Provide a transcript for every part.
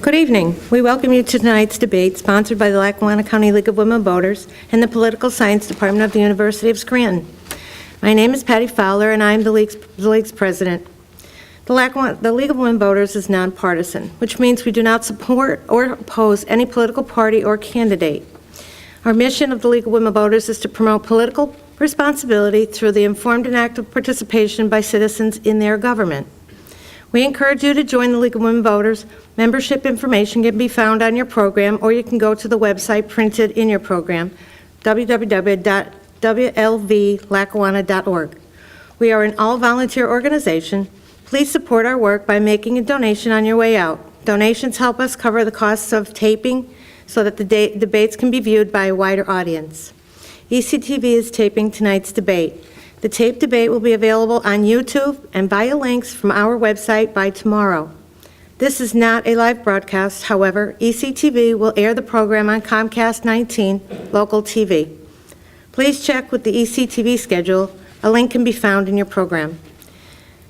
Good evening. We welcome you to tonight's debate sponsored by the Lackawanna County League of Women Voters and the Political Science Department of the University of Scranton. My name is Patty Fowler, and I am the League's president. The League of Women Voters is nonpartisan, which means we do not support or oppose any political party or candidate. Our mission of the League of Women Voters is to promote political responsibility through the informed and active participation by citizens in their government. We encourage you to join the League of Women Voters. Membership information can be found on your program, or you can go to the website printed in your program, www.wlvlackawanna.org. We are an all-volunteer organization. Please support our work by making a donation on your way out. Donations help us cover the costs of taping so that the debates can be viewed by a wider audience. ECTV is taping tonight's debate. The taped debate will be available on YouTube and via links from our website by tomorrow. This is not a live broadcast. However, ECTV will air the program on Comcast 19 local TV. Please check with the ECTV schedule. A link can be found in your program.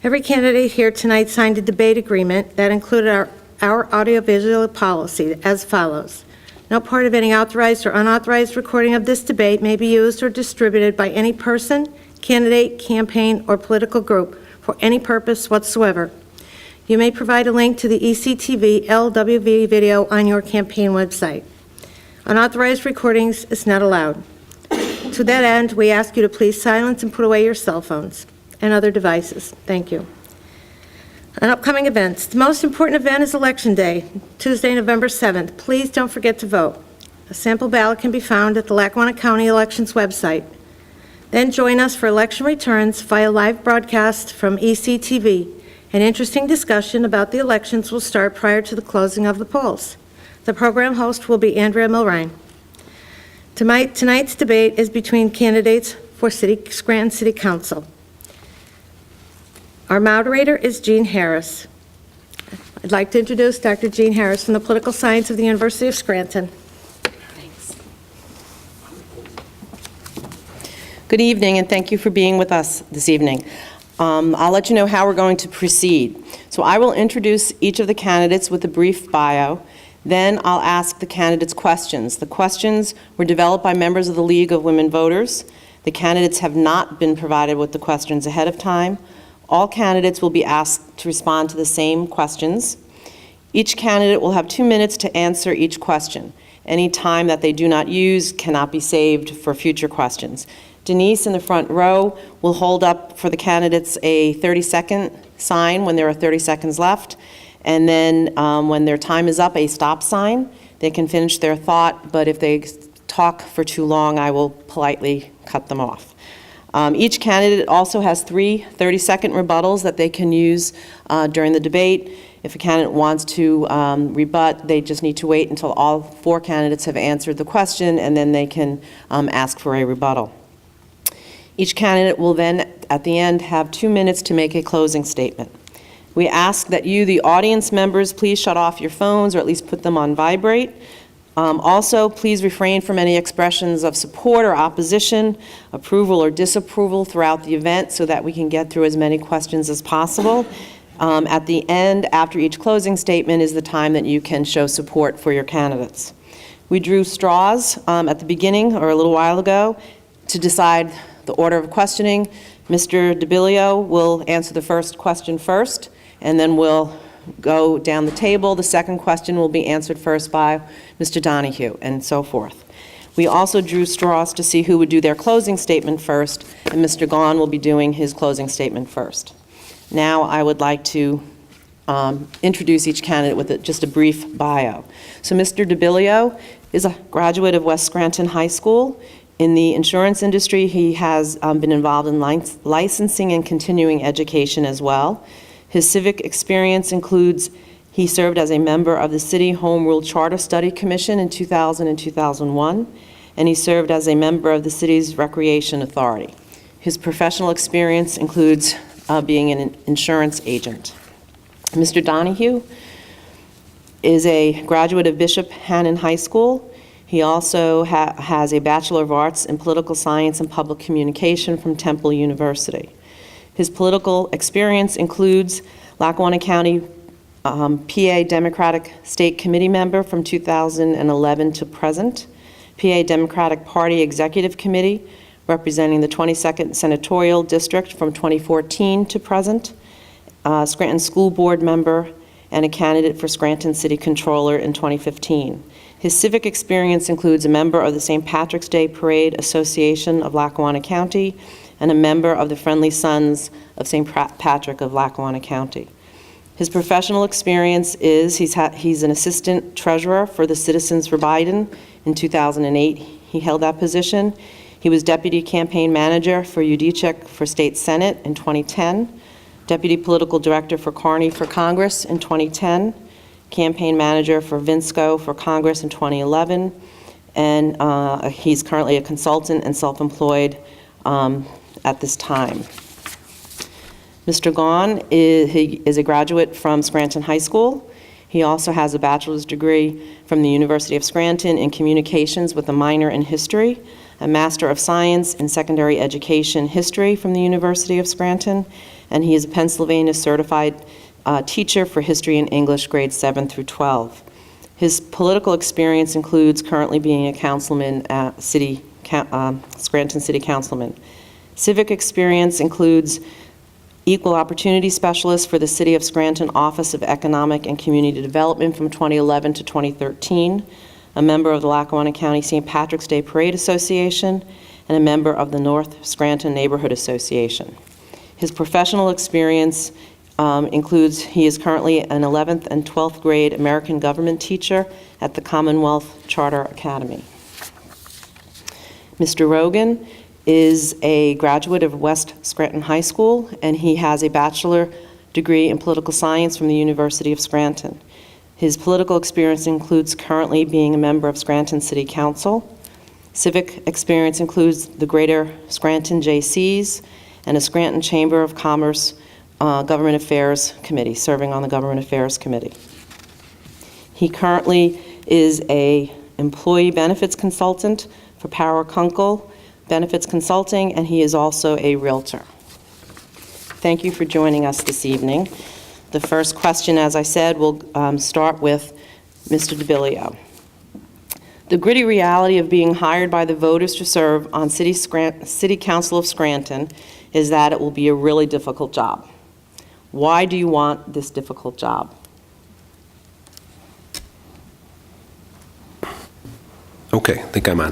Every candidate here tonight signed a debate agreement that included our audiovisual policy as follows. No part of any authorized or unauthorized recording of this debate may be used or distributed by any person, candidate, campaign, or political group for any purpose whatsoever. You may provide a link to the ECTV LWV video on your campaign website. Unauthorized recordings is not allowed. To that end, we ask you to please silence and put away your cell phones and other devices. Thank you. On upcoming events, the most important event is Election Day, Tuesday, November 7th. Please don't forget to vote. A sample ballot can be found at the Lackawanna County Elections website. Then join us for election returns via live broadcast from ECTV. An interesting discussion about the elections will start prior to the closing of the polls. The program host will be Andrea Milrine. Tonight's debate is between candidates for Scranton City Council. Our moderator is Jean Harris. I'd like to introduce Dr. Jean Harris from the Political Science of the University of Scranton. Good evening, and thank you for being with us this evening. I'll let you know how we're going to proceed. So I will introduce each of the candidates with a brief bio. Then I'll ask the candidates questions. The questions were developed by members of the League of Women Voters. The candidates have not been provided with the questions ahead of time. All candidates will be asked to respond to the same questions. Each candidate will have 2 minutes to answer each question. Any time that they do not use cannot be saved for future questions. Denise in the front row will hold up for the candidates a 30-second sign when there are 30 seconds left, and then when their time is up, a stop sign. They can finish their thought, but if they talk for too long, I will politely cut them off. Each candidate also has 3 30-second rebuttals that they can use during the debate. If a candidate wants to rebut, they just need to wait until all 4 candidates have answered the question, and then they can ask for a rebuttal. Each candidate will then, at the end, have 2 minutes to make a closing statement. We ask that you, the audience members, please shut off your phones or at least put them on vibrate. Also, please refrain from any expressions of support or opposition, approval or disapproval throughout the event so that we can get through as many questions as possible. At the end, after each closing statement, is the time that you can show support for your candidates. We drew straws at the beginning, or a little while ago, to decide the order of questioning. Mr. DeBilio will answer the first question first, and then we'll go down the table. The second question will be answered first by Mr. Donahue, and so forth. We also drew straws to see who would do their closing statement first, and Mr. Gahn will be doing his closing statement first. Now I would like to introduce each candidate with just a brief bio. So Mr. DeBilio is a graduate of West Scranton High School. In the insurance industry, he has been involved in licensing and continuing education as well. His civic experience includes he served as a member of the City Home Rule Charter Study Commission in 2000 and 2001, and he served as a member of the city's Recreation Authority. His professional experience includes being an insurance agent. Mr. Donahue is a graduate of Bishop Hannon High School. He also has a Bachelor of Arts in Political Science and Public Communication from Temple University. His political experience includes Lackawanna County PA Democratic State Committee member from 2011 to present, PA Democratic Party Executive Committee representing the 22nd Senatorial District from 2014 to present, Scranton School Board member, and a candidate for Scranton City Controller in 2015. His civic experience includes a member of the St. Patrick's Day Parade Association of Lackawanna County and a member of the Friendly Sons of St. Patrick of Lackawanna County. His professional experience is he's an assistant treasurer for the Citizens for Biden in 2008. He held that position. He was deputy campaign manager for Udicek for State Senate in 2010, deputy political director for Kearney for Congress in 2010, campaign manager for Vinsco for Congress in 2011, and he's currently a consultant and self-employed at this time. Mr. Gahn is a graduate from Scranton High School. He also has a bachelor's degree from the University of Scranton in communications with a minor in history, a Master of Science in Secondary Education History from the University of Scranton, and he is a Pennsylvania certified teacher for history and English grades 7 through 12. His political experience includes currently being a councilman at Scranton City Councilman. Civic experience includes Equal Opportunity Specialist for the City of Scranton Office of Economic and Community Development from 2011 to 2013, a member of the Lackawanna County St. Patrick's Day Parade Association, and a member of the North Scranton Neighborhood Association. His professional experience includes he is currently an 11th and 12th grade American government teacher at the Commonwealth Charter Academy. Mr. Rogan is a graduate of West Scranton High School, and he has a bachelor degree in political science from the University of Scranton. His political experience includes currently being a member of Scranton City Council. Civic experience includes the Greater Scranton Jaycees and a Scranton Chamber of Commerce Government Affairs Committee, serving on the Government Affairs Committee. He currently is a employee benefits consultant for Power Kunkel Benefits Consulting, and he is also a realtor. Thank you for joining us this evening. The first question, as I said, will start with Mr. DeBillio. The gritty reality of being hired by the voters to serve on City Council of Scranton is that it will be a really difficult job. Why do you want this difficult job? Okay, I think I'm on.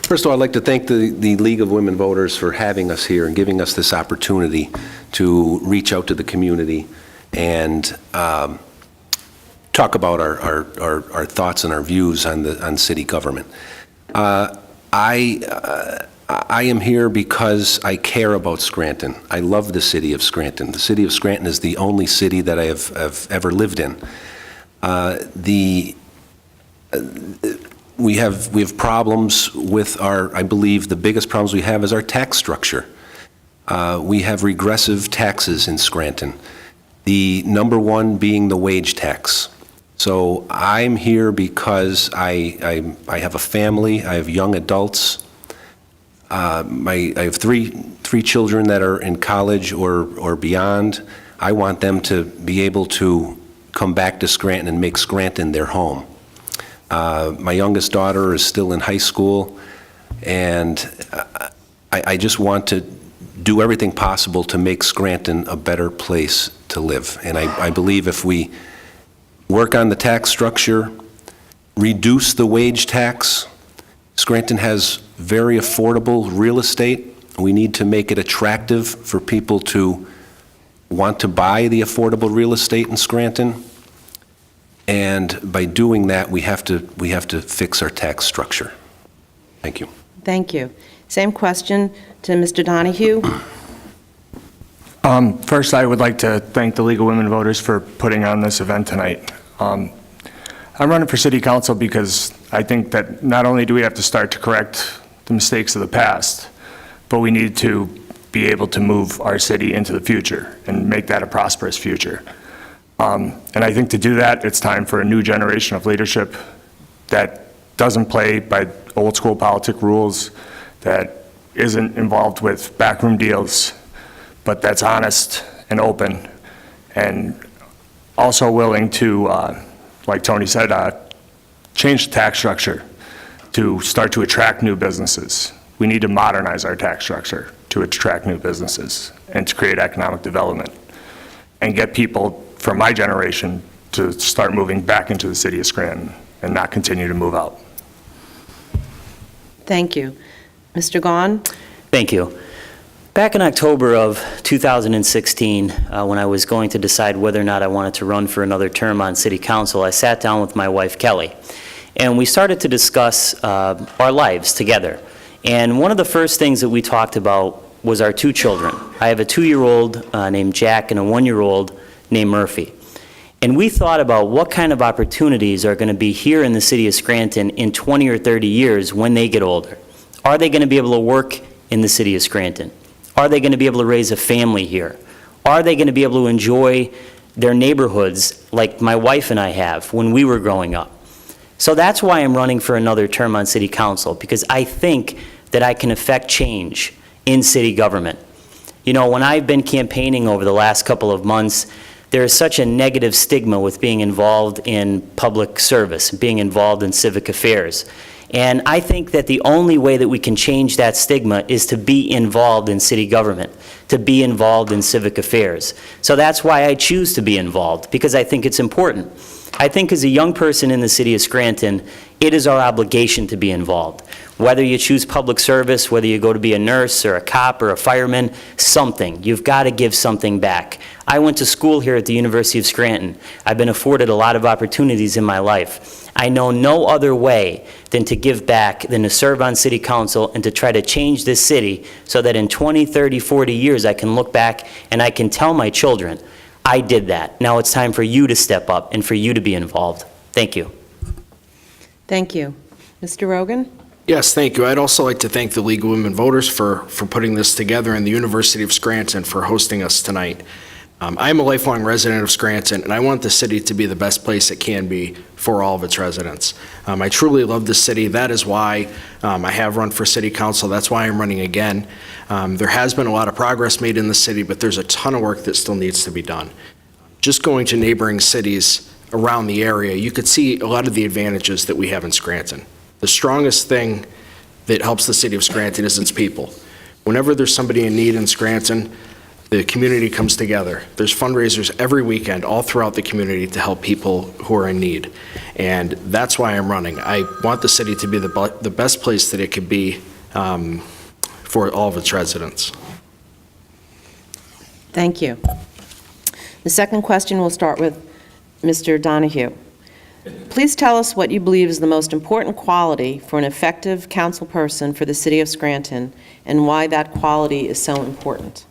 First of all, I'd like to thank the League of Women Voters for having us here and giving us this opportunity to reach out to the community and talk about our thoughts and our views on city government. I am here because I care about Scranton. I love the city of Scranton. The city of Scranton is the only city that I have ever lived in. We have problems with I believe the biggest problems we have is our tax structure. We have regressive taxes in Scranton, the number one being the wage tax. So I'm here because I have a family, I have young adults. I have three children that are in college or beyond. I want them to be able to come back to Scranton and make Scranton their home. My youngest daughter is still in high school, and I just want to do everything possible to make Scranton a better place to live. And I believe if we work on the tax structure, reduce the wage tax, Scranton has very affordable real estate. We need to make it attractive for people to want to buy the affordable real estate in Scranton. And by doing that, we have to fix our tax structure. Thank you. Thank you. Same question to Mr. Donahue. First, I would like to thank the League of Women Voters for putting on this event tonight. I'm running for City Council because I think that not only do we have to start to correct the mistakes of the past, but we need to be able to move our city into the future and make that a prosperous future. And I think to do that, it's time for a new generation of leadership that doesn't play by old school politic rules, that isn't involved with backroom deals, but that's honest and open and also willing to, like Tony said, change the tax structure to start to attract new businesses. We need to modernize our tax structure to attract new businesses and to create economic development and get people from my generation to start moving back into the city of Scranton and not continue to move out. Thank you. Mr. Gahn? Thank you. Back in October of 2016, when I was going to decide whether or not I wanted to run for another term on city council, I sat down with my wife, Kelly, and we started to discuss our lives together. And one of the first things that we talked about was our two children. I have a 2-year-old named Jack and a 1-year-old named Murphy. And we thought about what kind of opportunities are going to be here in the city of Scranton in 20 or 30 years when they get older. Are they going to be able to work in the city of Scranton? Are they going to be able to raise a family here? Are they going to be able to enjoy their neighborhoods like my wife and I have when we were growing up? So that's why I'm running for another term on city council, because I think that I can affect change in city government. You know, when I've been campaigning over the last couple of months, there is such a negative stigma with being involved in public service, being involved in civic affairs. And I think that the only way that we can change that stigma is to be involved in city government, to be involved in civic affairs. So that's why I choose to be involved, because I think it's important. I think as a young person in the city of Scranton, it is our obligation to be involved. Whether you choose public service, whether you go to be a nurse or a cop or a fireman, something. You've got to give something back. I went to school here at the University of Scranton. I've been afforded a lot of opportunities in my life. I know no other way than to give back, than to serve on city council and to try to change this city so that in 20, 30, 40 years I can look back and I can tell my children, I did that. Now it's time for you to step up and for you to be involved. Thank you. Thank you. Mr. Rogan? Yes, thank you. I'd also like to thank the League of Women Voters for putting this together and the University of Scranton for hosting us tonight. I'm a lifelong resident of Scranton, and I want the city to be the best place it can be for all of its residents. I truly love the city. That is why I have run for city council. That's why I'm running again. There has been a lot of progress made in the city, but there's a ton of work that still needs to be done. Just going to neighboring cities around the area, you could see a lot of the advantages that we have in Scranton. The strongest thing that helps the city of Scranton is its people. Whenever there's somebody in need in Scranton, the community comes together. There's fundraisers every weekend all throughout the community to help people who are in need. And that's why I'm running. I want the city to be the best place that it could be for all of its residents. Thank you. The second question will start with Mr. Donahue. Please tell us what you believe is the most important quality for an effective council person for the city of Scranton and why that quality is so important.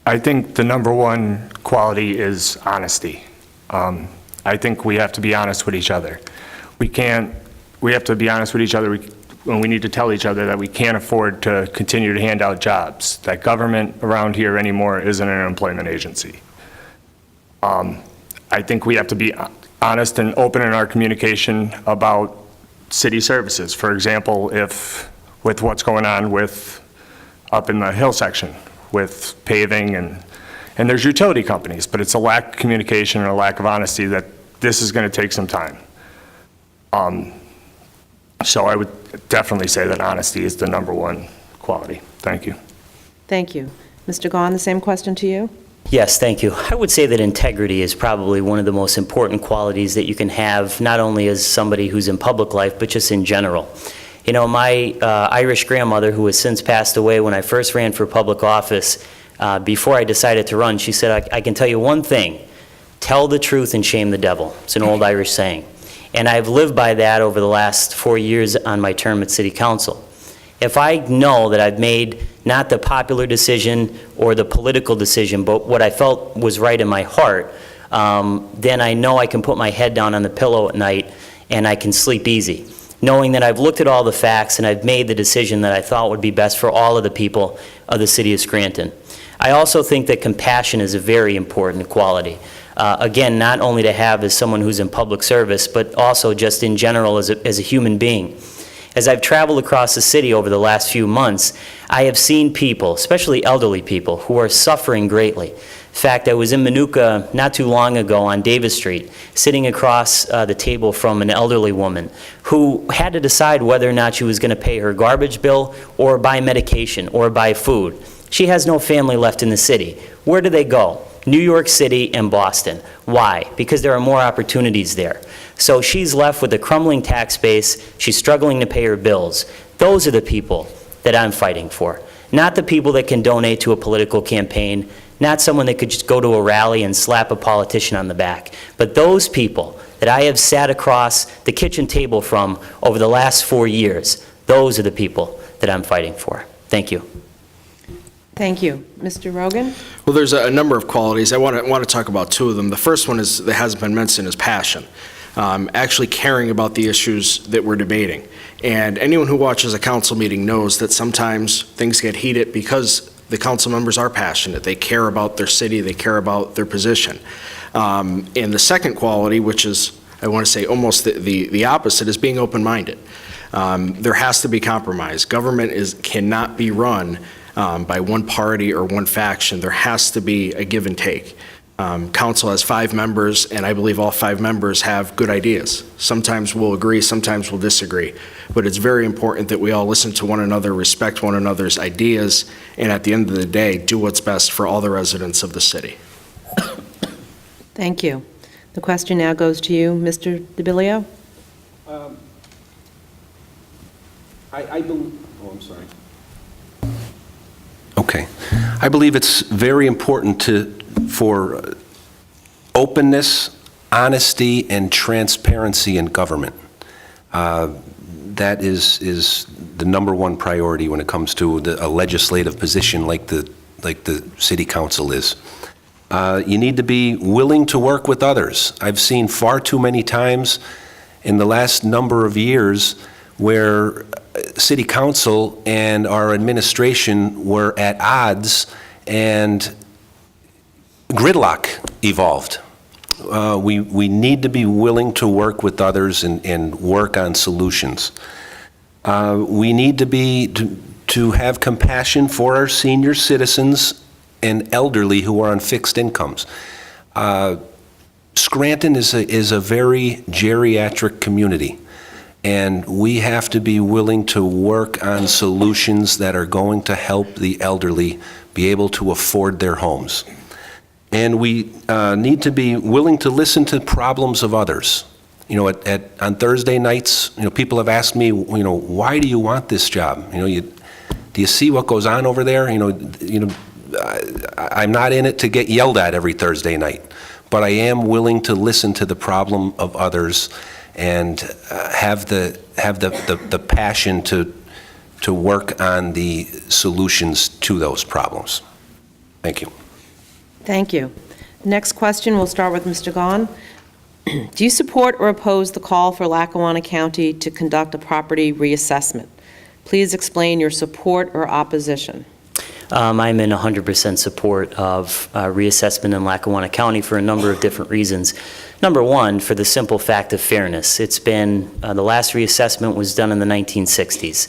I think the number one quality is honesty. I think we have to be honest with each other. We have to be honest with each other when we need to tell each other that we can't afford to continue to hand out jobs, that government around here anymore isn't an employment agency. I think we have to be honest and open in our communication about city services. For example, with what's going on up in the hill section with paving and there's utility companies, but it's a lack of communication and a lack of honesty that this is going to take some time. So I would definitely say that honesty is the number one quality. Thank you. Thank you. Mr. Gahn, the same question to you. Yes, thank you. I would say that integrity is probably one of the most important qualities that you can have, not only as somebody who's in public life, but just in general. You know, my Irish grandmother, who has since passed away when I first ran for public office, before I decided to run, she said, I can tell you one thing, tell the truth and shame the devil. It's an old Irish saying. And I've lived by that over the last 4 years on my term at City Council. If I know that I've made not the popular decision or the political decision, but what I felt was right in my heart, then I know I can put my head down on the pillow at night and I can sleep easy, knowing that I've looked at all the facts and I've made the decision that I thought would be best for all of the people of the city of Scranton. I also think that compassion is a very important quality. Again, not only to have as someone who's in public service, but also just in general as a human being. As I've traveled across the city over the last few months, I have seen people, especially elderly people, who are suffering greatly. In fact, I was in Manuka not too long ago on Davis Street, sitting across the table from an elderly woman who had to decide whether or not she was going to pay her garbage bill or buy medication or buy food. She has no family left in the city. Where do they go? New York City and Boston. Why? Because there are more opportunities there. So she's left with a crumbling tax base. She's struggling to pay her bills. Those are the people that I'm fighting for, not the people that can donate to a political campaign, not someone that could just go to a rally and slap a politician on the back, but those people that I have sat across the kitchen table from over the last 4 years. Those are the people that I'm fighting for. Thank you. Thank you. Mr. Rogan? Well, there's a number of qualities. I want to talk about two of them. The first one that hasn't been mentioned is passion. Actually caring about the issues that we're debating. And anyone who watches a council meeting knows that sometimes things get heated because the council members are passionate. They care about their city. They care about their position. And the second quality, which is, I want to say, almost the opposite, is being open-minded. There has to be compromise. Government cannot be run by one party or one faction. There has to be a give and take. Council has 5 members, and I believe all 5 members have good ideas. Sometimes we'll agree, sometimes we'll disagree. But it's very important that we all listen to one another, respect one another's ideas, and at the end of the day, do what's best for all the residents of the city. Thank you. The question now goes to you, Mr. DeBilio. I believe, I'm sorry. Okay. I believe it's very important for openness, honesty, and transparency in government. That is the number one priority when it comes to a legislative position like the city council is. You need to be willing to work with others. I've seen far too many times in the last number of years where city council and our administration were at odds and gridlock evolved. We need to be willing to work with others and work on solutions. We need to have compassion for our senior citizens and elderly who are on fixed incomes. Scranton is a very geriatric community, and we have to be willing to work on solutions that are going to help the elderly be able to afford their homes. And we need to be willing to listen to problems of others. You know, on Thursday nights, people have asked me, why do you want this job? Do you see what goes on over there? I'm not in it to get yelled at every Thursday night, but I am willing to listen to the problem of others and have the passion to work on the solutions to those problems. Thank you. Thank you. Next question, we'll start with Mr. Gahn. Do you support or oppose the call for Lackawanna County to conduct a property reassessment? Please explain your support or opposition. I'm in 100% support of reassessment in Lackawanna County for a number of different reasons. Number one, for the simple fact of fairness. It's been, the last reassessment was done in the 1960s.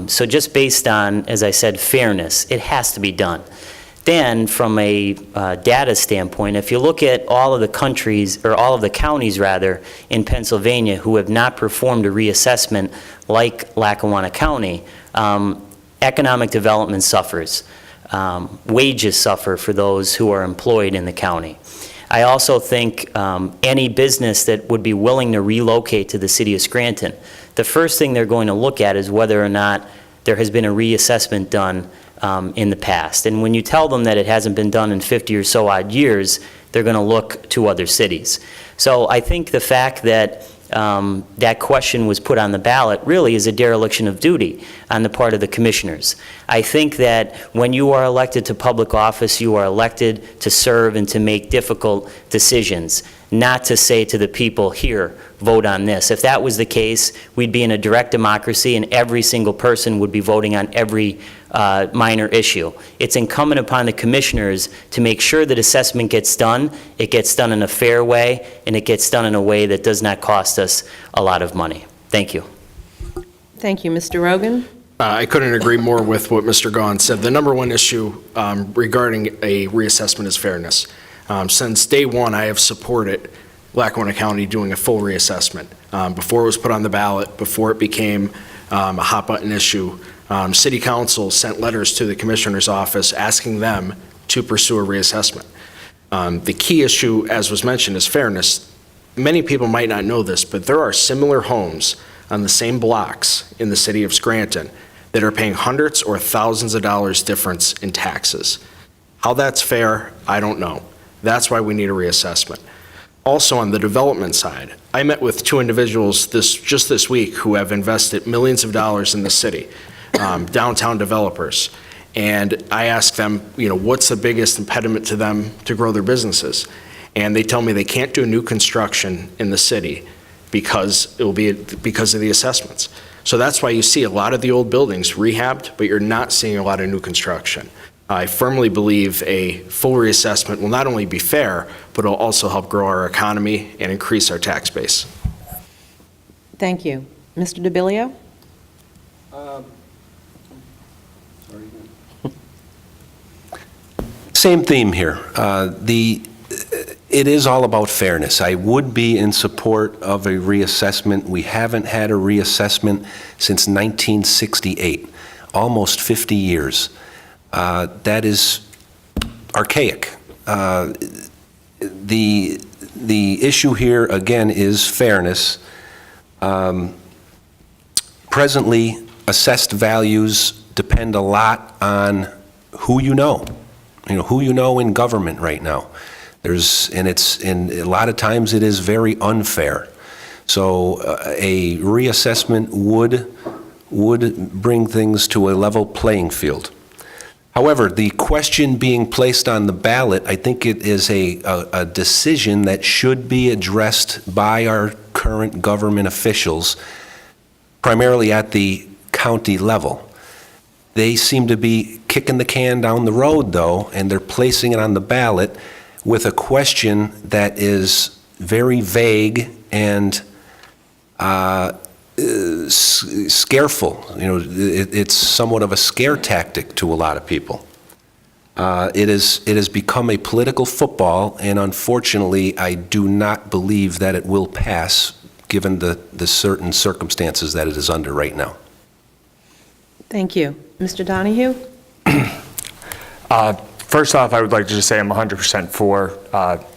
So just based on, as I said, fairness, it has to be done. Then, from a data standpoint, if you look at all of the countries, or all of the counties, rather, in Pennsylvania who have not performed a reassessment like Lackawanna County, economic development suffers. Wages suffer for those who are employed in the county. I also think any business that would be willing to relocate to the city of Scranton, the first thing they're going to look at is whether or not there has been a reassessment done in the past. And when you tell them that it hasn't been done in 50 or so odd years, they're going to look to other cities. So I think the fact that that question was put on the ballot really is a dereliction of duty on the part of the commissioners. I think that when you are elected to public office, you are elected to serve and to make difficult decisions, not to say to the people, here, vote on this. If that was the case, we'd be in a direct democracy and every single person would be voting on every minor issue. It's incumbent upon the commissioners to make sure that assessment gets done, it gets done in a fair way, and it gets done in a way that does not cost us a lot of money. Thank you. Thank you. Mr. Rogan? I couldn't agree more with what Mr. Gahn said. The number one issue regarding a reassessment is fairness. Since day one, I have supported Lackawanna County doing a full reassessment. Before it was put on the ballot, before it became a hot-button issue, City Council sent letters to the Commissioner's office asking them to pursue a reassessment. The key issue, as was mentioned, is fairness. Many people might not know this, but there are similar homes on the same blocks in the city of Scranton that are paying hundreds or thousands of dollars difference in taxes. How that's fair, I don't know. That's why we need a reassessment. Also, on the development side, I met with two individuals just this week who have invested millions of dollars in the city, downtown developers. And I asked them, what's the biggest impediment to them to grow their businesses? And they tell me they can't do new construction in the city because of the assessments. So that's why you see a lot of the old buildings rehabbed, but you're not seeing a lot of new construction. I firmly believe a full reassessment will not only be fair, but it'll also help grow our economy and increase our tax base. Thank you. Mr. DeBilio? Same theme here. It is all about fairness. I would be in support of a reassessment. We haven't had a reassessment since 1968, almost 50 years. That is archaic. The issue here, again, is fairness. Presently, assessed values depend a lot on who you know in government right now. And a lot of times it is very unfair. So a reassessment would bring things to a level playing field. However, the question being placed on the ballot, I think it is a decision that should be addressed by our current government officials, primarily at the county level. They seem to be kicking the can down the road, though, and they're placing it on the ballot with a question that is very vague and scareful. It's somewhat of a scare tactic to a lot of people. It has become a political football, and unfortunately, I do not believe that it will pass, given the certain circumstances that it is under right now. Thank you. Mr. Donahue? First off, I would like to just say I'm 100% for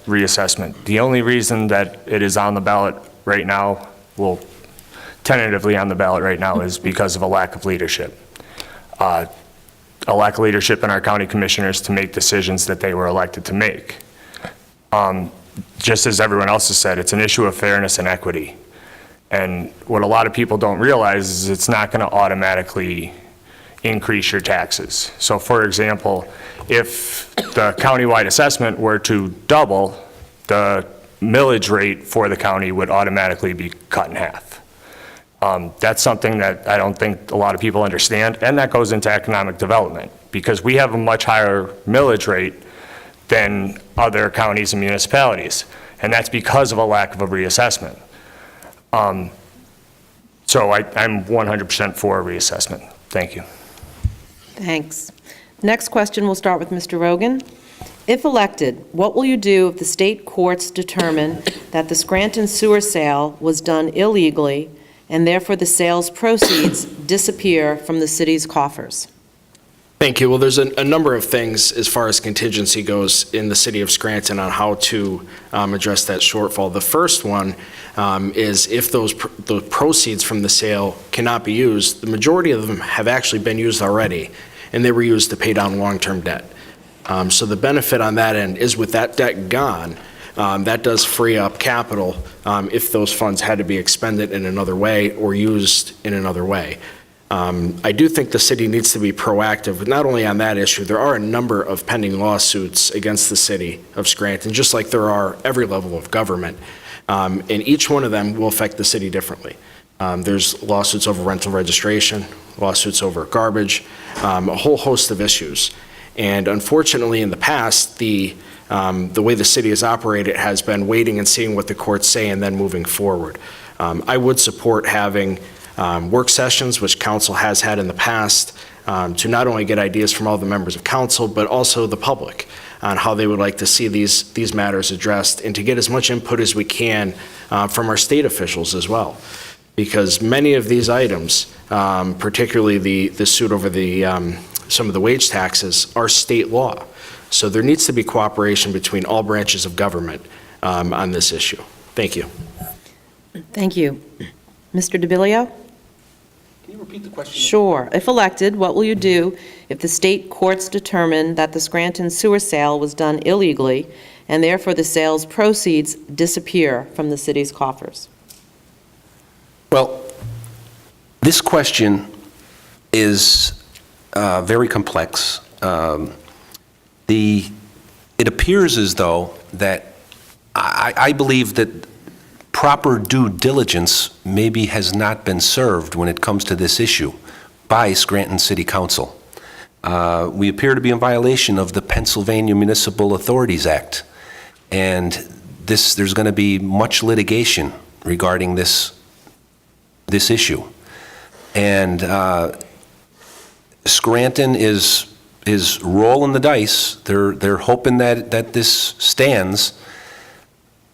reassessment. The only reason that it is on the ballot right now, tentatively on the ballot right now, is because of a lack of leadership. A lack of leadership in our county commissioners to make decisions that they were elected to make. Just as everyone else has said, it's an issue of fairness and equity. And what a lot of people don't realize is it's not going to automatically increase your taxes. So for example, if the countywide assessment were to double, the millage rate for the county would automatically be cut in half. That's something that I don't think a lot of people understand, and that goes into economic development, because we have a much higher millage rate than other counties and municipalities, and that's because of a lack of a reassessment. So I'm 100% for a reassessment. Thank you. Thanks. Next question, we'll start with Mr. Rogan. If elected, what will you do if the state courts determine that the Scranton sewer sale was done illegally and therefore the sales proceeds disappear from the city's coffers? Thank you. Well, there's a number of things as far as contingency goes in the city of Scranton on how to address that shortfall. The first one is if the proceeds from the sale cannot be used, the majority of them have actually been used already, and they were used to pay down long-term debt. So the benefit on that end is with that debt gone, that does free up capital if those funds had to be expended in another way or used in another way. I do think the city needs to be proactive, not only on that issue. There are a number of pending lawsuits against the city of Scranton, just like there are every level of government. And each one of them will affect the city differently. There's lawsuits over rental registration, lawsuits over garbage, a whole host of issues. And unfortunately, in the past, the way the city has operated has been waiting and seeing what the courts say and then moving forward. I would support having work sessions, which council has had in the past, to not only get ideas from all the members of council, but also the public on how they would like to see these matters addressed, and to get as much input as we can from our state officials as well. Because many of these items, particularly the suit over some of the wage taxes, are state law. So there needs to be cooperation between all branches of government on this issue. Thank you. Thank you. Mr. DeBilio? Can you repeat the question? Sure. If elected, what will you do if the state courts determine that the Scranton sewer sale was done illegally, and therefore the sale's proceeds disappear from the city's coffers? Well, this question is very complex. It appears as though that I believe that proper due diligence maybe has not been served when it comes to this issue by Scranton City Council. We appear to be in violation of the Pennsylvania Municipal Authorities Act, and there's going to be much litigation regarding this issue. And Scranton is rolling the dice. They're hoping that this stands,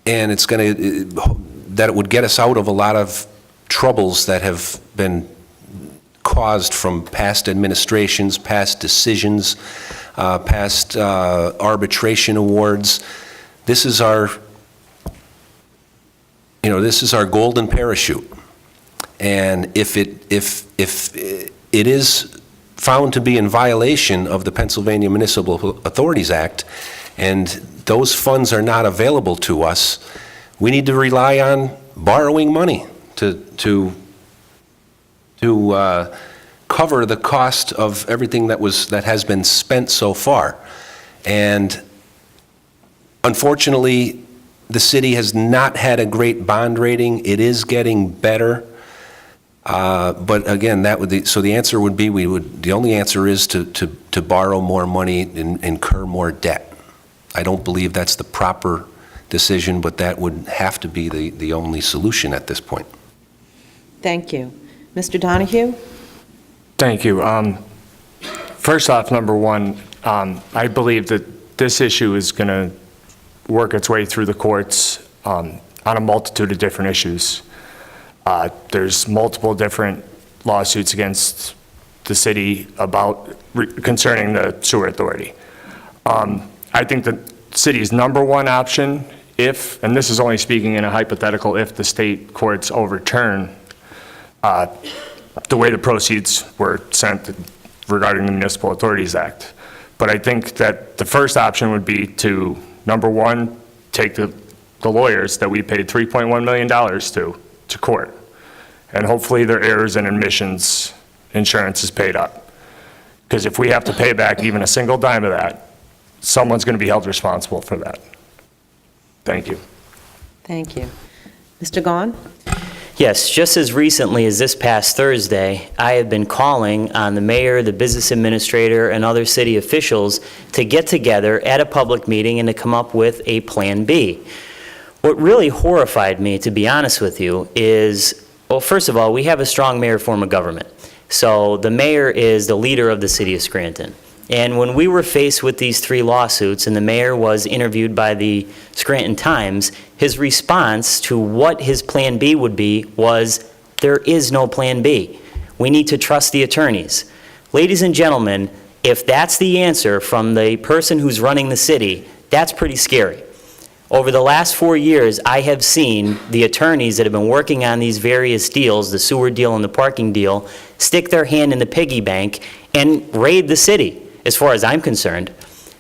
and it's going to that it would get us out of a lot of troubles that have been caused from past administrations, past decisions, past arbitration awards. This is our golden parachute. And if it is found to be in violation of the Pennsylvania Municipal Authorities Act, and those funds are not available to us, we need to rely on borrowing money to cover the cost of everything that has been spent so far. And unfortunately, the city has not had a great bond rating. It is getting better. But again, the answer would be the only answer is to borrow more money and incur more debt. I don't believe that's the proper decision, but that would have to be the only solution at this point. Thank you. Mr. Donahue? Thank you. First off, number one, I believe that this issue is going to work its way through the courts on a multitude of different issues. There's multiple different lawsuits against the city concerning the sewer authority. I think the city's number one option, and this is only speaking in a hypothetical, if the state courts overturn the way the proceeds were sent regarding the Municipal Authorities Act. But I think that the first option would be to, number one, take the lawyers that we paid $3.1 million to court. And hopefully their errors and omissions insurance is paid up. Because if we have to pay back even a single dime of that, someone's going to be held responsible for that. Thank you. Thank you. Mr. Gahn? Yes, just as recently as this past Thursday, I have been calling on the mayor, the business administrator, and other city officials to get together at a public meeting and to come up with a Plan B. What really horrified me, to be honest with you, is, well, first of all, we have a strong mayor form of government. So the mayor is the leader of the city of Scranton. And when we were faced with these 3 lawsuits and the mayor was interviewed by the Scranton Times, his response to what his Plan B would be was, there is no Plan B. We need to trust the attorneys. Ladies and gentlemen, if that's the answer from the person who's running the city, that's pretty scary. Over the last 4 years, I have seen the attorneys that have been working on these various deals, the sewer deal and the parking deal, stick their hand in the piggy bank and raid the city, as far as I'm concerned.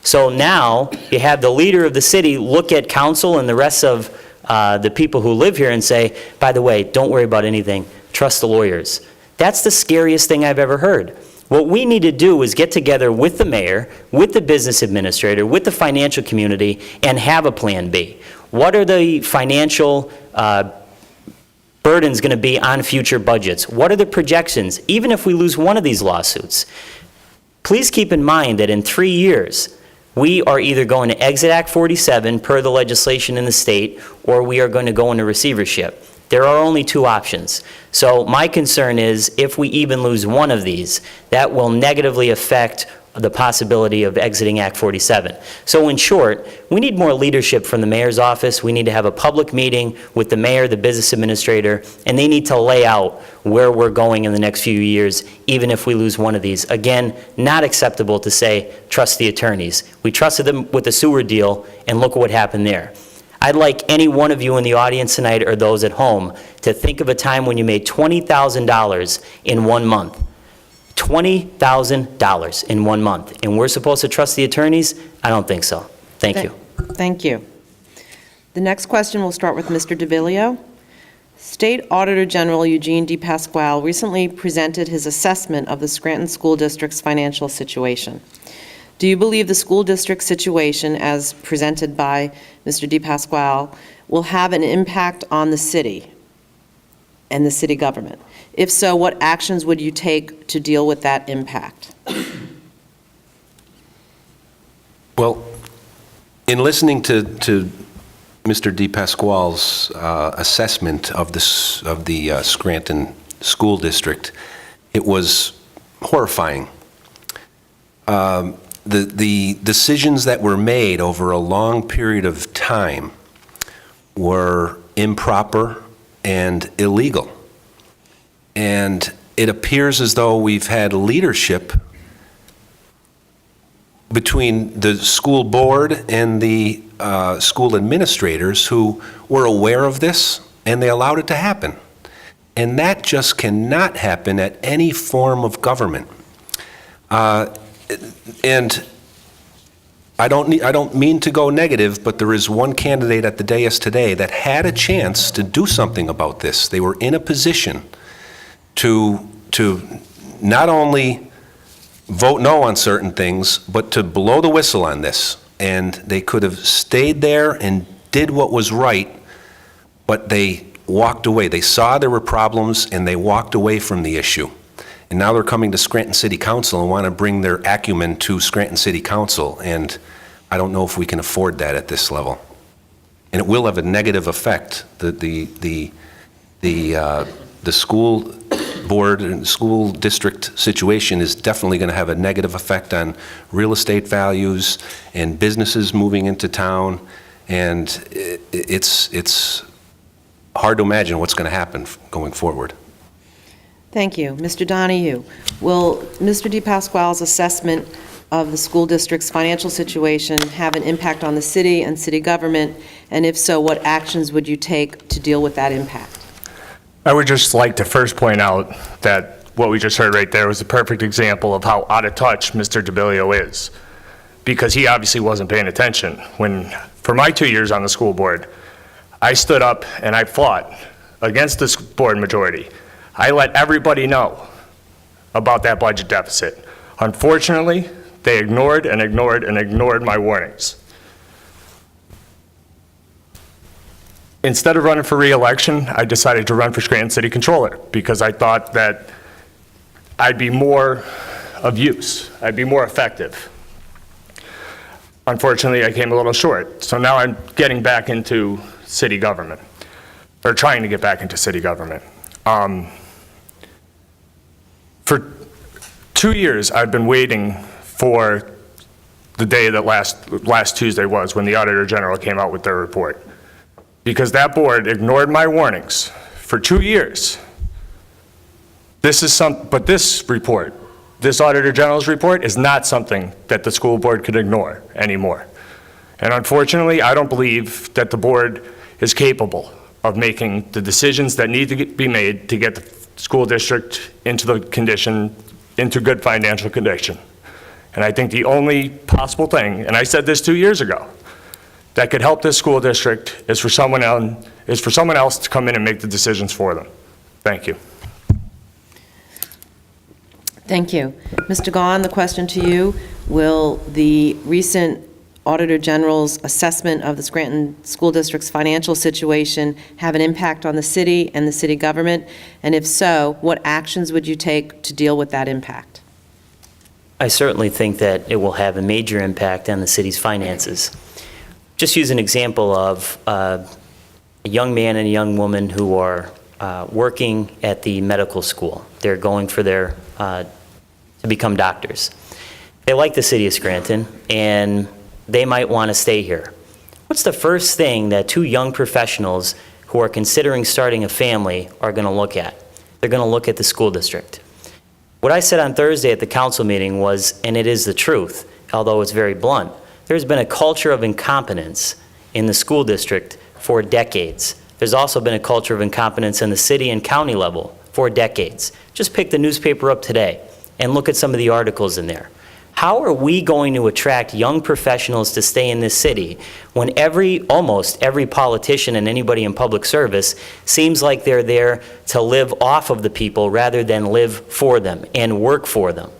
So now you have the leader of the city look at council and the rest of the people who live here and say, by the way, don't worry about anything, trust the lawyers. That's the scariest thing I've ever heard. What we need to do is get together with the mayor, with the business administrator, with the financial community, and have a Plan B. What are the financial burdens going to be on future budgets? What are the projections, even if we lose one of these lawsuits? Please keep in mind that in 3 years, We are either going to exit Act 47 per the legislation in the state, or we are going to go into receivership. There are only two options. So my concern is if we even lose one of these, that will negatively affect the possibility of exiting Act 47. So in short, we need more leadership from the mayor's office. We need to have a public meeting with the mayor, the business administrator, and they need to lay out where we're going in the next few years, even if we lose one of these. Again, not acceptable to say, trust the attorneys. We trusted them with the sewer deal, and look at what happened there. I'd like any one of you in the audience tonight or those at home to think of a time when you made $20,000 in 1 month. $20,000 in 1 month. And we're supposed to trust the attorneys? I don't think so. Thank you. Thank you. The next question will start with Mr. DeVillio. State Auditor General Eugene D. Pasquale recently presented his assessment of the Scranton School District's financial situation. Do you believe the school district situation, as presented by Mr. D. Pasquale, will have an impact on the city and the city government? If so, what actions would you take to deal with that impact? Well, in listening to Mr. D. Pasquale's assessment of the Scranton School District, it was horrifying. The decisions that were made over a long period of time were improper and illegal. And it appears as though we've had leadership between the school board and the school administrators who were aware of this, and they allowed it to happen. And that just cannot happen at any form of government. And I don't mean to go negative, but there is one candidate at the dais today that had a chance to do something about this. They were in a position to not only vote no on certain things, but to blow the whistle on this. And they could have stayed there and did what was right, but they walked away. They saw there were problems and they walked away from the issue. And now they're coming to Scranton City Council and want to bring their acumen to Scranton City Council. And I don't know if we can afford that at this level. And it will have a negative effect. The school board and school district situation is definitely going to have a negative effect on real estate values and businesses moving into town. And it's hard to imagine what's going to happen going forward. Thank you. Mr. Donahue, will Mr. D. Pasquale's assessment of the school district's financial situation have an impact on the city and city government? And if so, what actions would you take to deal with that impact? I would just like to first point out that what we just heard right there was a perfect example of how out of touch Mr. DeVillio is, because he obviously wasn't paying attention. When, for my 2 years on the school board, I stood up and I fought against this board majority. I let everybody know about that budget deficit. Unfortunately, they ignored and ignored and ignored my warnings. Instead of running for re-election, I decided to run for Scranton City Controller because I thought that I'd be more of use. I'd be more effective. Unfortunately, I came a little short. So now I'm getting back into city government, or trying to get back into city government. For 2 years, I've been waiting for the day that last Tuesday was, when the Auditor General came out with their report. Because that board ignored my warnings for 2 years. But this report, this Auditor General's report, is not something that the school board could ignore anymore. And unfortunately, I don't believe that the board is capable of making the decisions that need to be made to get the school district into good financial condition. And I think the only possible thing, and I said this 2 years ago, that could help this school district is for someone else to come in and make the decisions for them. Thank you. Thank you. Mr. Gahn, the question to you, will the recent Auditor General's assessment of the Scranton School District's financial situation have an impact on the city and the city government? And if so, what actions would you take to deal with that impact? I certainly think that it will have a major impact on the city's finances. Just use an example of a young man and a young woman who are working at the medical school. They're going for their, to become doctors. They like the city of Scranton, and they might want to stay here. What's the first thing that two young professionals who are considering starting a family are going to look at? They're going to look at the school district. What I said on Thursday at the council meeting was, and it is the truth, although it's very blunt, there's been a culture of incompetence in the school district for decades. There's also been a culture of incompetence in the city and county level for decades. Just pick the newspaper up today and look at some of the articles in there. How are we going to attract young professionals to stay in this city when almost every politician and anybody in public service seems like they're there to live off of the people rather than live for them and work for them?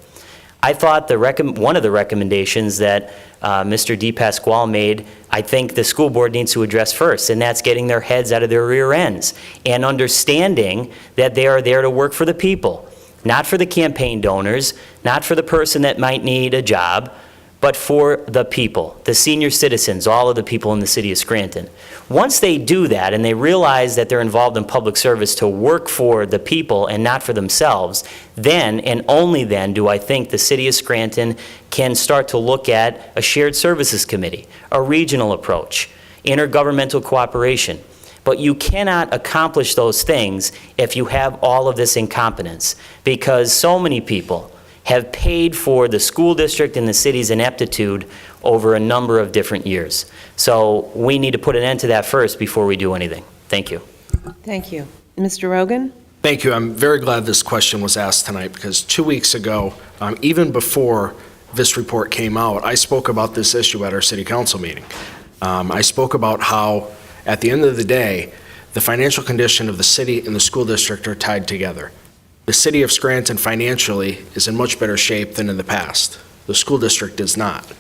I thought one of the recommendations that Mr. DePasquale made, I think the school board needs to address first, and that's getting their heads out of their rear ends and understanding that they are there to work for the people. Not for the campaign donors, not for the person that might need a job, but for the people, the senior citizens, all of the people in the city of Scranton. Once they do that and they realize that they're involved in public service to work for the people and not for themselves, then and only then do I think the city of Scranton can start to look at a shared services committee, a regional approach, intergovernmental cooperation. But you cannot accomplish those things if you have all of this incompetence, because so many people have paid for the school district and the city's ineptitude over a number of different years. So we need to put an end to that first before we do anything. Thank you. Thank you. Mr. Rogan? Thank you. I'm very glad this question was asked tonight, because 2 weeks ago, even before this report came out, I spoke about this issue at our city council meeting. I spoke about how, at the end of the day, the financial condition of the city and the school district are tied together. The city of Scranton financially is in much better shape than in the past. The school district is not.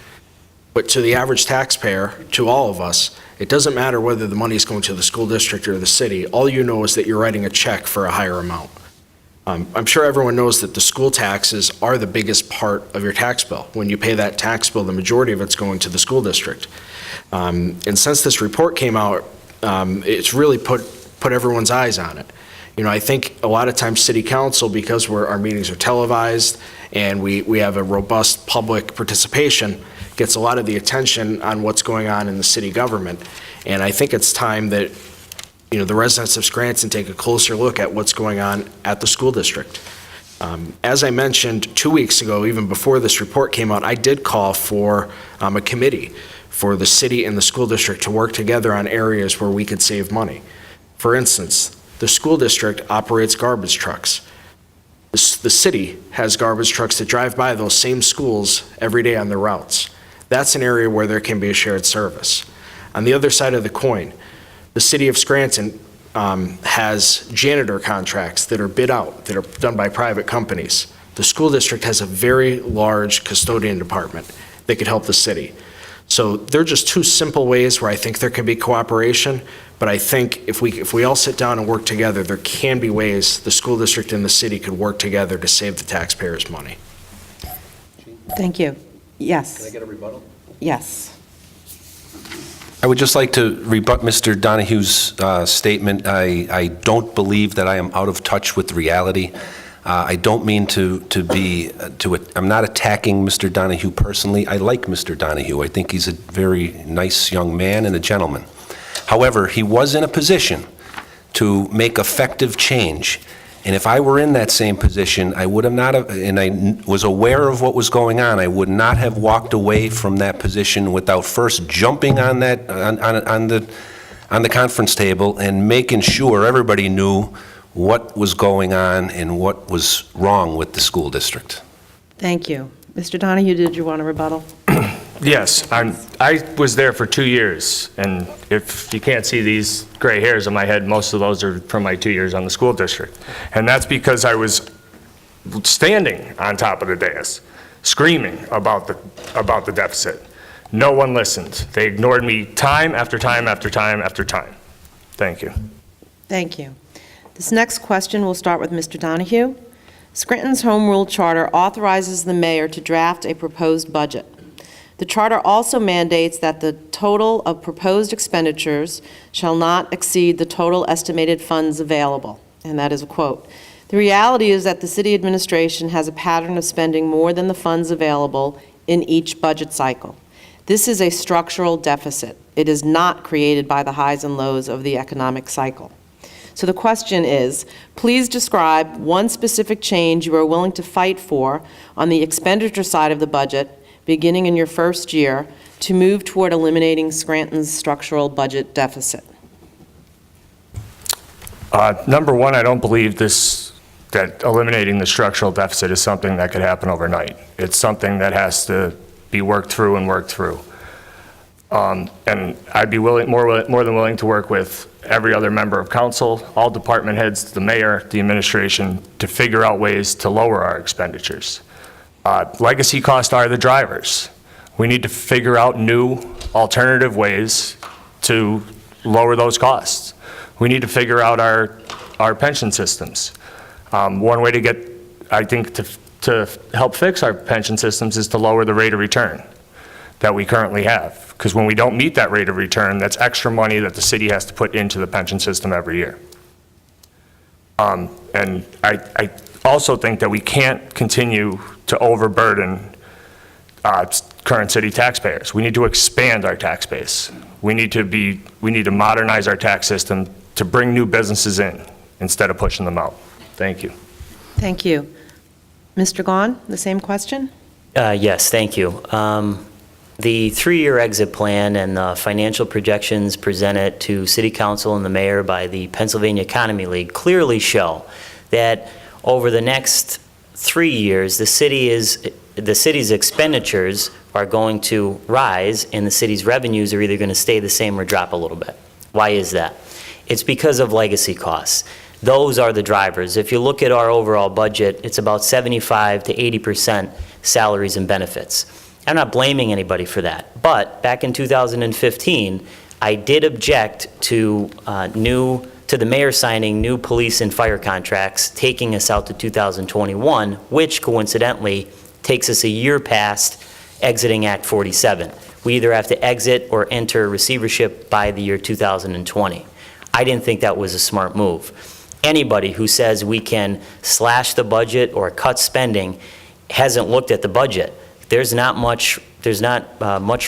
But to the average taxpayer, to all of us, it doesn't matter whether the money is going to the school district or the city. All you know is that you're writing a check for a higher amount. I'm sure everyone knows that the school taxes are the biggest part of your tax bill. When you pay that tax bill, the majority of it's going to the school district. And since this report came out, it's really put everyone's eyes on it. You know, I think a lot of times city council, because our meetings are televised and we have a robust public participation, gets a lot of the attention on what's going on in the city government. And I think it's time that, you know, the residents of Scranton take a closer look at what's going on at the school district. As I mentioned 2 weeks ago, even before this report came out, I did call for a committee for the city and the school district to work together on areas where we could save money. For instance, the school district operates garbage trucks. The city has garbage trucks that drive by those same schools every day on their routes. That's an area where there can be a shared service. On the other side of the coin, the city of Scranton has janitor contracts that are bid out, that are done by private companies. The school district has a very large custodian department that could help the city. So they're just two simple ways where I think there can be cooperation, but I think if we all sit down and work together, there can be ways the school district and the city could work together to save the taxpayers money. Thank you. Yes. Can I get a rebuttal? Yes. I would just like to rebut Mr. Donahue's statement. I don't believe that I am out of touch with reality. I don't mean I'm not attacking Mr. Donahue personally. I like Mr. Donahue. I think he's a very nice young man and a gentleman. However, he was in a position to make effective change. And if I were in that same position, I would have not, and I was aware of what was going on, I would not have walked away from that position without first jumping on that, on the conference table and making sure everybody knew what was going on and what was wrong with the school district. Thank you. Mr. Donahue, did you want a rebuttal? Yes, I was there for 2 years, and if you can't see these gray hairs on my head, most of those are from my 2 years on the school district. And that's because I was standing on top of the dais, screaming about the deficit. No one listened. They ignored me time after time after time after time. Thank you. Thank you. This next question will start with Mr. Donahue. Scranton's Home Rule Charter authorizes the mayor to draft a proposed budget. The charter also mandates that the total of proposed expenditures shall not exceed the total estimated funds available, and that is a quote. The reality is that the city administration has a pattern of spending more than the funds available in each budget cycle. This is a structural deficit. It is not created by the highs and lows of the economic cycle. So the question is, please describe one specific change you are willing to fight for on the expenditure side of the budget, beginning in your first year, to move toward eliminating Scranton's structural budget deficit. Number one, I don't believe that eliminating the structural deficit is something that could happen overnight. It's something that has to be worked through and worked through. And I'd be more than willing to work with every other member of council, all department heads, the mayor, the administration, to figure out ways to lower our expenditures. Legacy costs are the drivers. We need to figure out new alternative ways to lower those costs. We need to figure out our pension systems. One way to get, I think, to help fix our pension systems is to lower the rate of return that we currently have. Because when we don't meet that rate of return, that's extra money that the city has to put into the pension system every year. And I also think that we can't continue to overburden current city taxpayers. We need to expand our tax base. We need to modernize our tax system to bring new businesses in instead of pushing them out. Thank you. Thank you. Mr. Gahn, the same question? Yes, thank you. The 3-year exit plan and the financial projections presented to City Council and the Mayor by the Pennsylvania Economy League clearly show that over the next 3 years, the city's expenditures are going to rise and the city's revenues are either going to stay the same or drop a little bit. Why is that? It's because of legacy costs. Those are the drivers. If you look at our overall budget, it's about 75 to 80% salaries and benefits. I'm not blaming anybody for that, but back in 2015, I did object to the mayor signing new police and fire contracts, taking us out to 2021, which coincidentally takes us a year past exiting Act 47. We either have to exit or enter receivership by the year 2020. I didn't think that was a smart move. Anybody who says we can slash the budget or cut spending hasn't looked at the budget. There's not much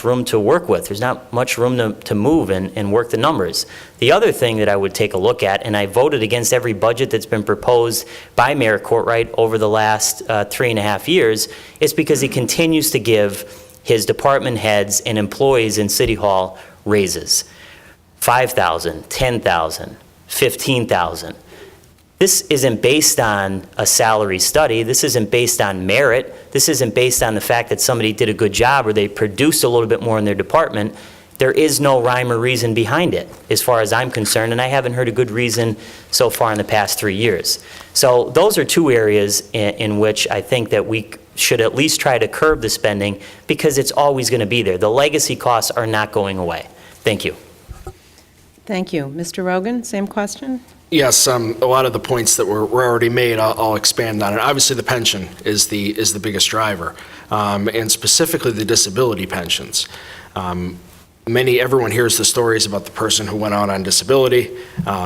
room to work with. There's not much room to move and work the numbers. The other thing that I would take a look at, and I voted against every budget that's been proposed by Mayor Courtright over the last 3.5 years, is because he continues to give his department heads and employees in City Hall raises. $5,000, $10,000, $15,000. This isn't based on a salary study. This isn't based on merit. This isn't based on the fact that somebody did a good job or they produced a little bit more in their department. There is no rhyme or reason behind it, as far as I'm concerned, and I haven't heard a good reason so far in the past 3 years. So those are two areas in which I think that we should at least try to curb the spending, because it's always going to be there. The legacy costs are not going away. Thank you. Thank you. Mr. Rogan, same question? Yes, a lot of the points that were already made, I'll expand on it. Obviously, the pension is the biggest driver, and specifically the disability pensions. Everyone hears the stories about the person who went out on disability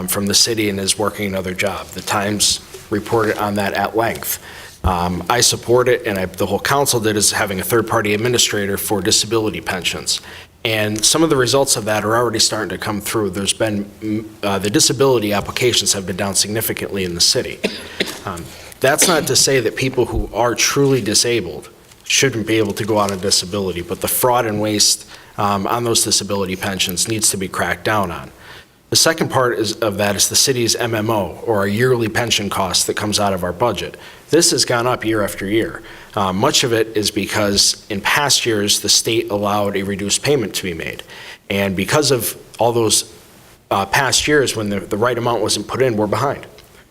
from the city and is working another job. The Times reported on that at length. I support it, and the whole council did, is having a third-party administrator for disability pensions. And some of the results of that are already starting to come through. There's been, the disability applications have been down significantly in the city. That's not to say that people who are truly disabled shouldn't be able to go out on disability, but the fraud and waste on those disability pensions needs to be cracked down on. The second part of that is the city's MMO, or our yearly pension cost that comes out of our budget. This has gone up year after year. Much of it is because in past years, the state allowed a reduced payment to be made. And because of all those past years when the right amount wasn't put in, we're behind.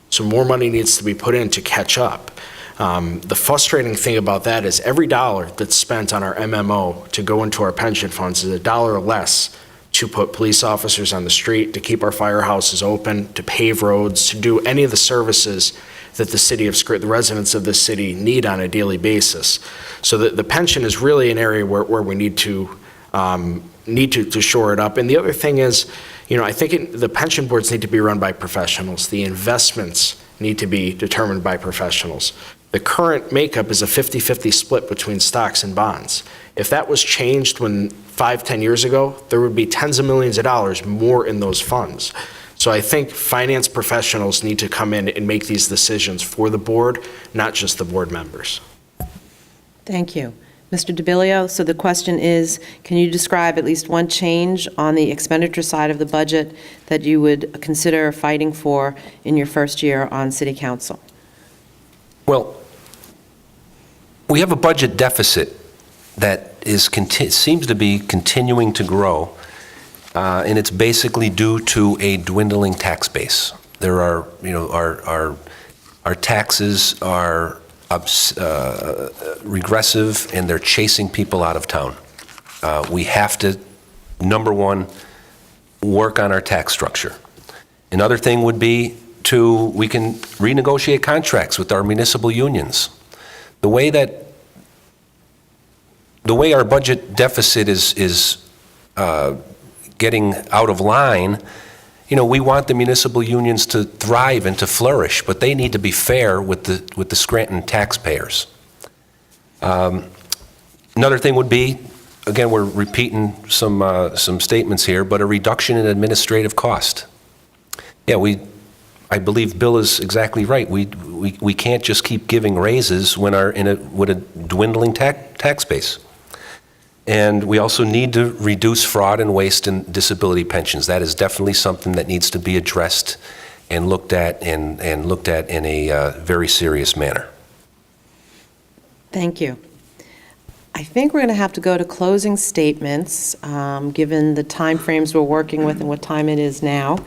So more money needs to be put in to catch up. The frustrating thing about that is every dollar that's spent on our MMO to go into our pension funds is $1 less to put police officers on the street, to keep our firehouses open, to pave roads, to do any of the services that the residents of this city need on a daily basis. So the pension is really an area where we need to shore it up. And the other thing is, I think the pension boards need to be run by professionals. The investments need to be determined by professionals. The current makeup is a 50-50 split between stocks and bonds. If that was changed 5-10 years ago, there would be tens of millions of dollars more in those funds. So I think finance professionals need to come in and make these decisions for the board, not just the board members. Thank you. Mr. DeBilio, so the question is, can you describe at least one change on the expenditure side of the budget that you would consider fighting for in your first year on City Council? Well, we have a budget deficit that seems to be continuing to grow, and it's basically due to a dwindling tax base. There are, our taxes are regressive, and they're chasing people out of town. We have to, number one, work on our tax structure. Another thing would be we can renegotiate contracts with our municipal unions. The way our budget deficit is getting out of line, we want the municipal unions to thrive and to flourish, but they need to be fair with the Scranton taxpayers. Another thing would be, again, we're repeating some statements here, but a reduction in administrative cost. Yeah, I believe Bill is exactly right. We can't just keep giving raises with a dwindling tax base. And we also need to reduce fraud and waste in disability pensions. That is definitely something that needs to be addressed and looked at in a very serious manner. Thank you. I think we're going to have to go to closing statements, given the timeframes we're working with and what time it is now.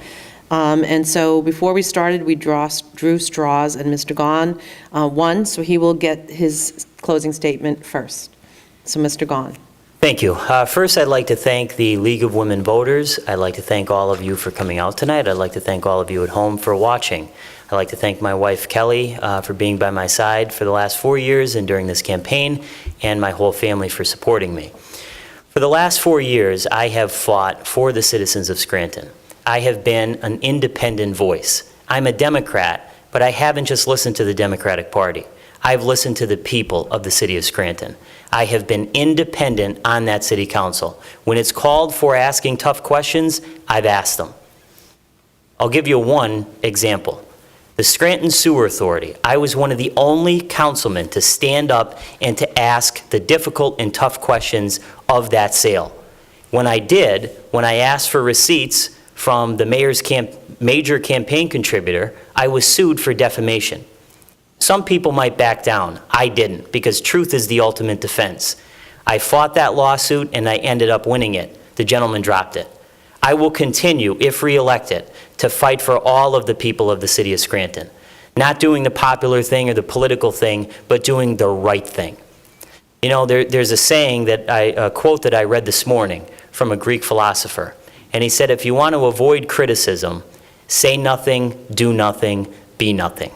And so before we started, we drew straws, and Mr. Gahn won, so he will get his closing statement first. So Mr. Gahn. Thank you. First, I'd like to thank the League of Women Voters. I'd like to thank all of you for coming out tonight. I'd like to thank all of you at home for watching. I'd like to thank my wife, Kelly, for being by my side for the last 4 years and during this campaign, and my whole family for supporting me. For the last 4 years, I have fought for the citizens of Scranton. I have been an independent voice. I'm a Democrat, but I haven't just listened to the Democratic Party. I've listened to the people of the city of Scranton. I have been independent on that city council. When it's called for asking tough questions, I've asked them. I'll give you one example. The Scranton Sewer Authority. I was one of the only councilmen to stand up and to ask the difficult and tough questions of that sale. When I did, when I asked for receipts from the mayor's major campaign contributor, I was sued for defamation. Some people might back down. I didn't, because truth is the ultimate defense. I fought that lawsuit and I ended up winning it. The gentleman dropped it. I will continue, if reelected, to fight for all of the people of the city of Scranton. Not doing the popular thing or the political thing, but doing the right thing. You know, there's a saying a quote that I read this morning from a Greek philosopher. And he said, if you want to avoid criticism, say nothing, do nothing, be nothing.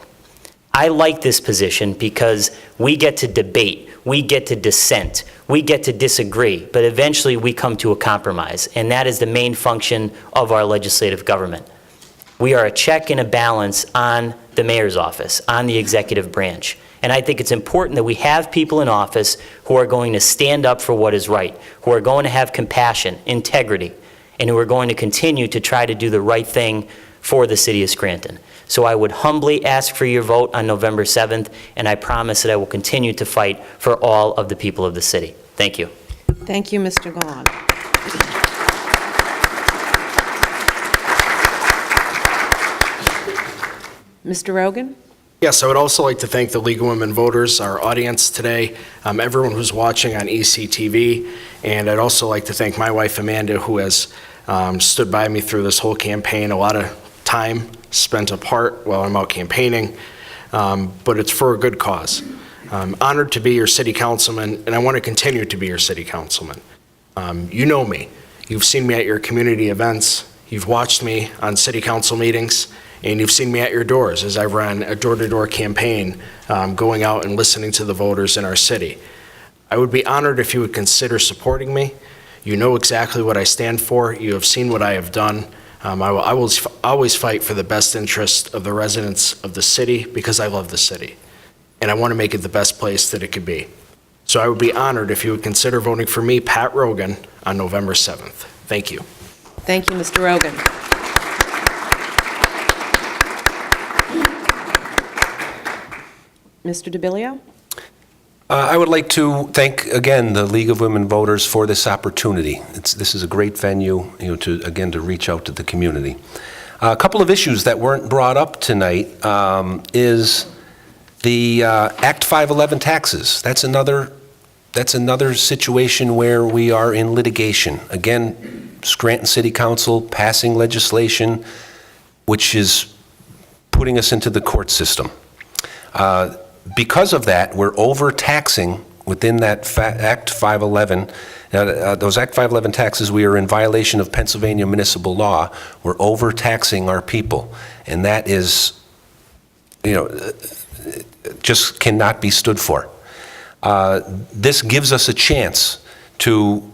I like this position because we get to debate, we get to dissent, we get to disagree, but eventually we come to a compromise, and that is the main function of our legislative government. We are a check and a balance on the mayor's office, on the executive branch. And I think it's important that we have people in office who are going to stand up for what is right, who are going to have compassion, integrity, and who are going to continue to try to do the right thing for the city of Scranton. So I would humbly ask for your vote on November 7th, and I promise that I will continue to fight for all of the people of the city. Thank you. Thank you, Mr. Gahn. Mr. Rogan? Yes, I would also like to thank the League of Women Voters, our audience today, everyone who's watching on ECTV, and I'd also like to thank my wife, Amanda, who has stood by me through this whole campaign. A lot of time spent apart while I'm out campaigning, but it's for a good cause. I'm honored to be your city councilman, and I want to continue to be your city councilman. You know me. You've seen me at your community events. You've watched me on city council meetings, and you've seen me at your doors as I run a door-to-door campaign, going out and listening to the voters in our city. I would be honored if you would consider supporting me. You know exactly what I stand for. You have seen what I have done. I will always fight for the best interest of the residents of the city because I love the city, and I want to make it the best place that it could be. So I would be honored if you would consider voting for me, Pat Rogan, on November 7th. Thank you. Thank you, Mr. Rogan. Mr. DeBilio? I would like to thank, again, the League of Women Voters for this opportunity. This is a great venue, to reach out to the community. A couple of issues that weren't brought up tonight is the Act 511 taxes. That's another situation where we are in litigation. Again, Scranton City Council passing legislation which is putting us into the court system. Because of that, we're overtaxing within that Act 511. Those Act 511 taxes, we are in violation of Pennsylvania municipal law. We're overtaxing our people, and that is, just cannot be stood for. This gives us a chance to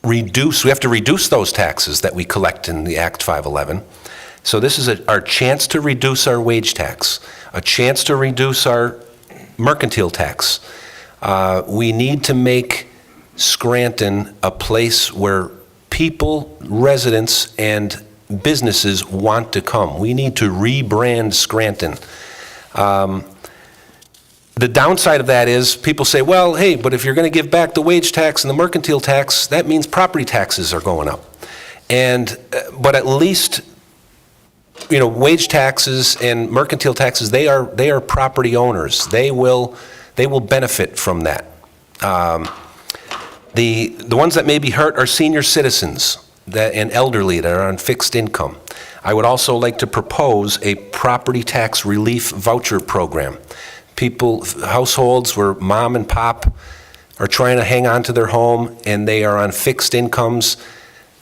reduce, we have to reduce those taxes that we collect in the Act 511. So this is our chance to reduce our wage tax, a chance to reduce our mercantile tax. We need to make Scranton a place where people, residents, and businesses want to come. We need to rebrand Scranton. The downside of that is people say, well, hey, but if you're going to give back the wage tax and the mercantile tax, that means property taxes are going up. But at least, wage taxes and mercantile taxes, they are property owners. They will benefit from that. The ones that may be hurt are senior citizens and elderly that are on fixed income. I would also like to propose a property tax relief voucher program. Households where mom and pop are trying to hang on to their home and they are on fixed incomes,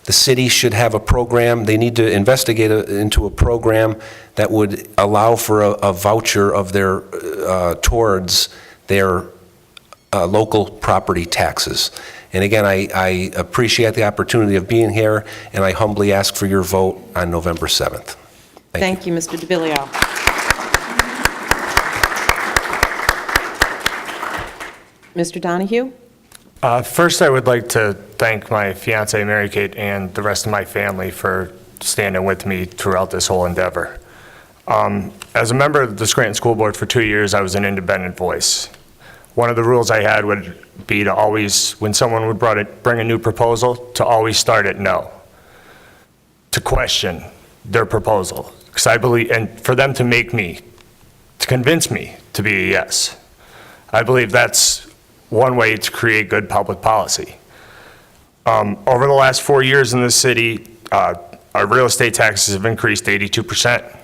the city should have a program. They need to investigate into a program that would allow for a voucher of their towards their local property taxes. And again, I appreciate the opportunity of being here, and I humbly ask for your vote on November 7th. Thank you, Mr. DeBilio. Mr. Donahue? First, I would like to thank my fiancee, Mary Kate, and the rest of my family for standing with me throughout this whole endeavor. As a member of the Scranton School Board for 2 years, I was an independent voice. One of the rules I had would be to always, when someone would bring a new proposal, to always start at no, to question their proposal. Because I believe, and for them to convince me to be a yes. I believe that's one way to create good public policy. Over the last 4 years in this city, our real estate taxes have increased 82%.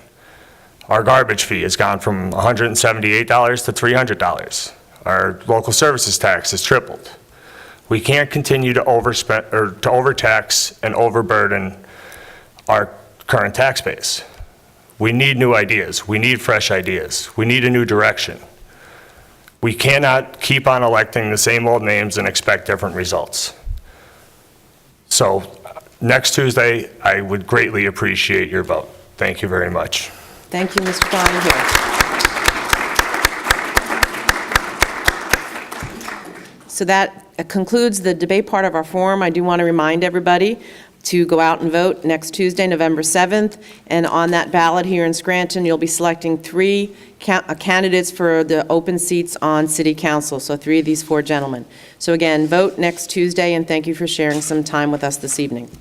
Our garbage fee has gone from $178 to $300. Our local services tax has tripled. We can't continue to overspend or to overtax and overburden our current tax base. We need new ideas. We need fresh ideas. We need a new direction. We cannot keep on electing the same old names and expect different results. So next Tuesday, I would greatly appreciate your vote. Thank you very much. Thank you, Mr. Donahue. So that concludes the debate part of our forum. I do want to remind everybody to go out and vote next Tuesday, November 7th. And on that ballot here in Scranton, you'll be selecting 3 candidates for the open seats on City Council, so 3 of these 4 gentlemen. So again, vote next Tuesday, and thank you for sharing some time with us this evening.